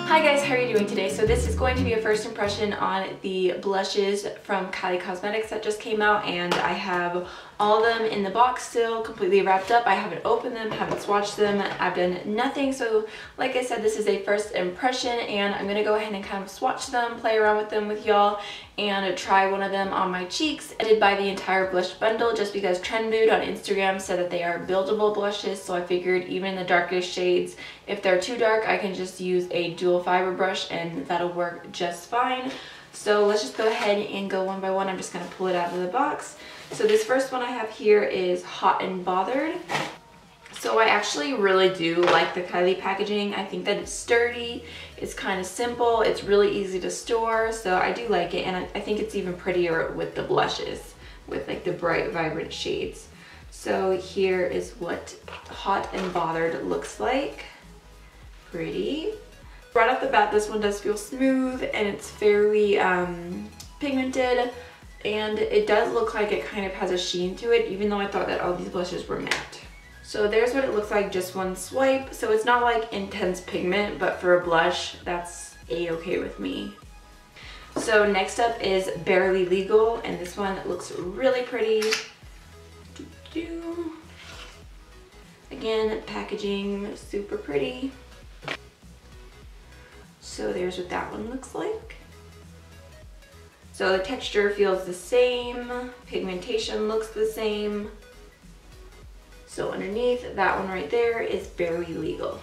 Hi guys, how are you doing today? So this is going to be a first impression on the blushes from Kylie Cosmetics that just came out, and I have all of them in the box still completely wrapped up. I haven't opened them, haven't swatched them, I've done nothing. So like I said, this is a first impression and I'm gonna go ahead and kind of swatch them, play around with them with y'all, and try one of them on my cheeks. I did buy the entire blush bundle just because Trend Mood on Instagram said that they are buildable blushes, so I figured even in the darkest shades, if they're too dark, I can just use a dual fiber brush and that'll work just fine. So let's just go ahead and go one by one. I'm just gonna pull it out of the box. So this first one I have here is Hot and Bothered. So I actually really do like the Kylie packaging. I think that it's sturdy, it's kind of simple, it's really easy to store, so I do like it, and I think it's even prettier with the blushes, with like the bright, vibrant shades. So here is what Hot and Bothered looks like. Pretty. Right off the bat, this one does feel smooth and it's fairly pigmented, and it does look like it kind of has a sheen to it, even though I thought that all these blushes were matte. So there's what it looks like, just one swipe. So it's not like intense pigment, but for a blush, that's a-okay with me. So next up is Barely Legal, and this one looks really pretty. Again, packaging super pretty. So there's what that one looks like. So the texture feels the same, pigmentation looks the same. So underneath, that one right there is Barely Legal.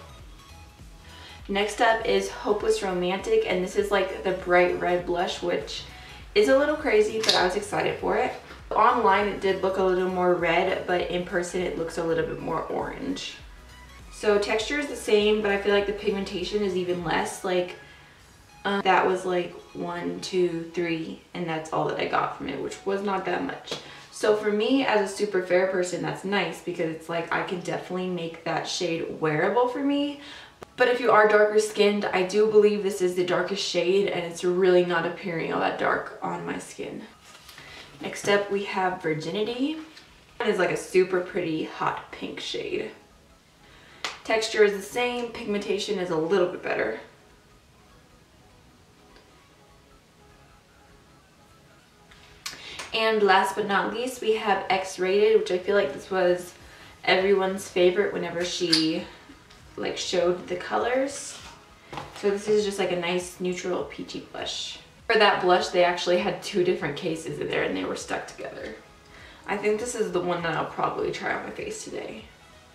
Next up is Hopeless Romantic, and this is like the bright red blush, which is a little crazy, but I was excited for it. Online it did look a little more red, but in person it looks a little bit more orange. So texture is the same, but I feel like the pigmentation is even less. Like that was like 1, 2, 3, and that's all that I got from it, which was not that much. So for me as a super fair person, that's nice because it's like I can definitely make that shade wearable for me. But if you are darker skinned, I do believe this is the darkest shade and it's really not appearing all that dark on my skin. Next up we have Virginity. It is like a super pretty hot pink shade. Texture is the same, pigmentation is a little bit better. And last but not least, we have X-Rated, which I feel like this was everyone's favorite whenever she like showed the colors. So this is just like a nice neutral peachy blush. For that blush, they actually had 2 different cases in there and they were stuck together. I think this is the one that I'll probably try on my face today.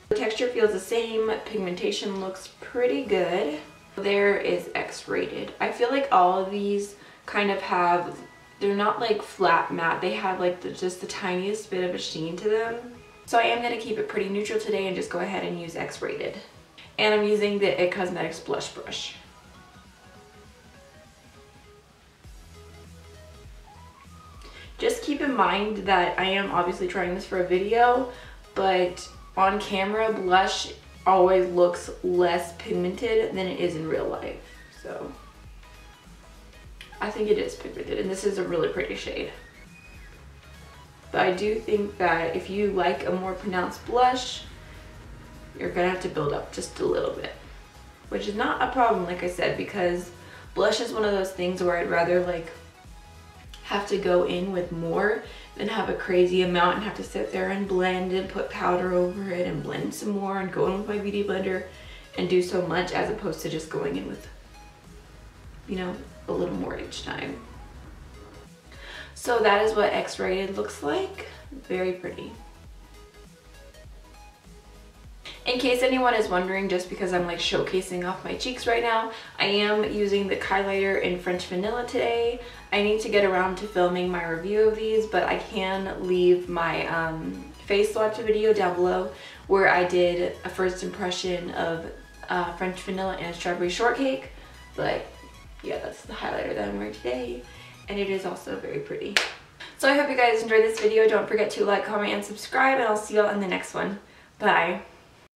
The texture feels the same, pigmentation looks pretty good. There is X-Rated. I feel like all of these kind of have, they're not like flat matte, they have like just the tiniest bit of a sheen to them. So I am going to keep it pretty neutral today and just go ahead and use X-Rated. And I'm using the IT Cosmetics blush brush. Just keep in mind that I am obviously trying this for a video, but on camera, blush always looks less pigmented than it is in real life. So I think it is pigmented, and this is a really pretty shade. But I do think that if you like a more pronounced blush, you're gonna have to build up just a little bit, which is not a problem, like I said, because blush is one of those things where I'd rather like have to go in with more than have a crazy amount and have to sit there and blend and put powder over it and blend some more and go in with my beauty blender and do so much, as opposed to just going in with, you know, a little more each time. So that is what X-Rated looks like. Very pretty. In case anyone is wondering, just because I'm like showcasing off my cheeks right now, I am using the Kylighter in French Vanilla today. I need to get around to filming my review of these, but I can leave my face swatch video down below where I did a first impression of French Vanilla and Strawberry Shortcake. But yeah, that's the highlighter that I'm wearing today, and it is also very pretty. So I hope you guys enjoyed this video. Don't forget to like, comment, and subscribe, and I'll see y'all in the next one. Bye.